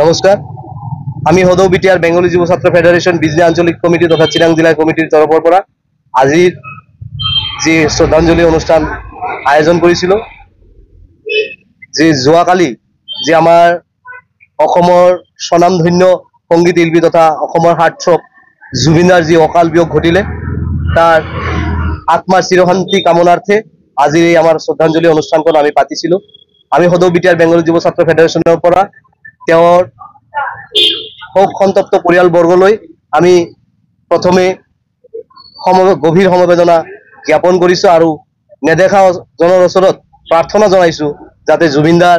নমস্কাৰ আমি সদৌ বিটিআৰ বেঙ্গলী যুৱ ছাত্ৰ ফেডাৰেশ্যন বিজনী আঞ্চলিক কমিটি তথা চিৰাং জিলা কমিটিৰ তৰফৰ পৰা আজিৰ যি শ্ৰদ্ধাঞ্জলি অনুষ্ঠান আয়োজন কৰিছিলোঁ যি যোৱাকালি যি আমাৰ অসমৰ স্বনামধন্য সংগীত শিল্পী তথা অসমৰ হাৰ্টথ্ৰব জুবিনাৰ যি অকাল বিয়োগ ঘটিলে তাৰ আত্মাৰ চিৰশান্তি কামনাৰ্থে আজিৰ এই আমাৰ শ্ৰদ্ধাঞ্জলি অনুষ্ঠানখন আমি পাতিছিলোঁ। আমি সদৌ বিটিআৰ বেঙ্গলী যুৱ ছাত্ৰ ফেডাৰেশ্যনৰ পৰা তেওঁৰ শোক সন্তপ্ত পৰিয়ালবৰ্গলৈ আমি প্ৰথমে গভীৰ সমবেদনা জ্ঞাপন কৰিছোঁ আৰু নেদেখা জনৰ ওচৰত প্ৰাৰ্থনা জনাইছোঁ যাতে জুবিনদাৰ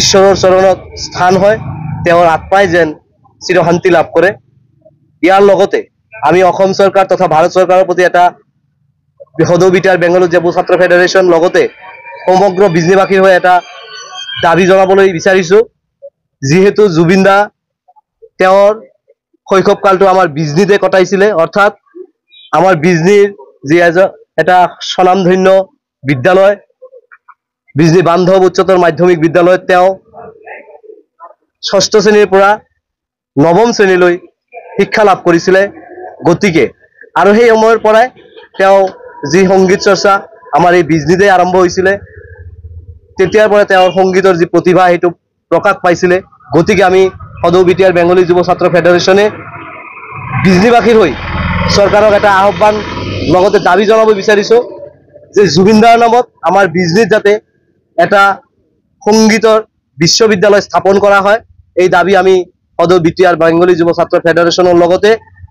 ঈশ্বৰৰ চৰণত স্থান হয়, তেওঁৰ আত্মাই যেন চিৰশান্তি লাভ কৰে। ইয়াৰ লগতে আমি অসম চৰকাৰ তথা ভাৰত চৰকাৰৰ প্ৰতি এটা সদৌ বিটিআৰ বেঙ্গলী যুৱ ছাত্ৰ ফেডাৰেশ্যন লগতে সমগ্ৰ বিজনীবাসীৰ হৈ এটা দাবী জনাবলৈ বিচাৰিছোঁ। যিহেতু জুবিনদা তেওঁৰ শৈশৱকালটো আমাৰ বিজনীতে কটাইছিলে, অৰ্থাৎ আমাৰ বিজনীৰ যি এটা স্বনামধন্য বিদ্যালয় বিজনী বান্ধৱ উচ্চতৰ মাধ্যমিক বিদ্যালয়ত তেওঁ ৬ষ্ঠ শ্ৰেণীৰ পৰা ৯ম শ্ৰেণীলৈ শিক্ষা লাভ কৰিছিলে। গতিকে আৰু সেই সময়ৰ পৰাই তেওঁ যি সংগীত চৰ্চা আমাৰ এই বিজনীতে আৰম্ভ হৈছিলে, তেতিয়াৰ পৰা তেওঁৰ সংগীতৰ যি প্ৰতিভা সেইটো প্ৰকাশ পাইছিলে। গতিকে আমি সদৌ বিটিআৰ বেঙ্গলী যুৱ ছাত্ৰ ফেডাৰেশ্যনে বিজনীবাসীৰ হৈ চৰকাৰক এটা আহ্বান লগতে দাবী জনাব বিচাৰিছোঁ যে জুবিনদাৰ নামত আমাৰ বিজনীত যাতে এটা সংগীতৰ বিশ্ববিদ্যালয় স্থাপন কৰা হয়। এই দাবী আমি সদৌ বিটিআৰ বেঙ্গলী যুৱ ছাত্ৰ ফেডাৰেশ্যনৰ লগতে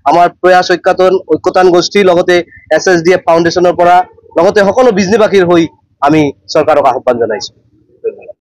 আমাৰ প্ৰয়াস ঐক্যতান গোষ্ঠী লগতে SSDF ফাউণ্ডেশ্যনৰ পৰা লগতে সকলো বিজনীবাসীৰ হৈ আমি চৰকাৰক আহ্বান জনাইছোঁ।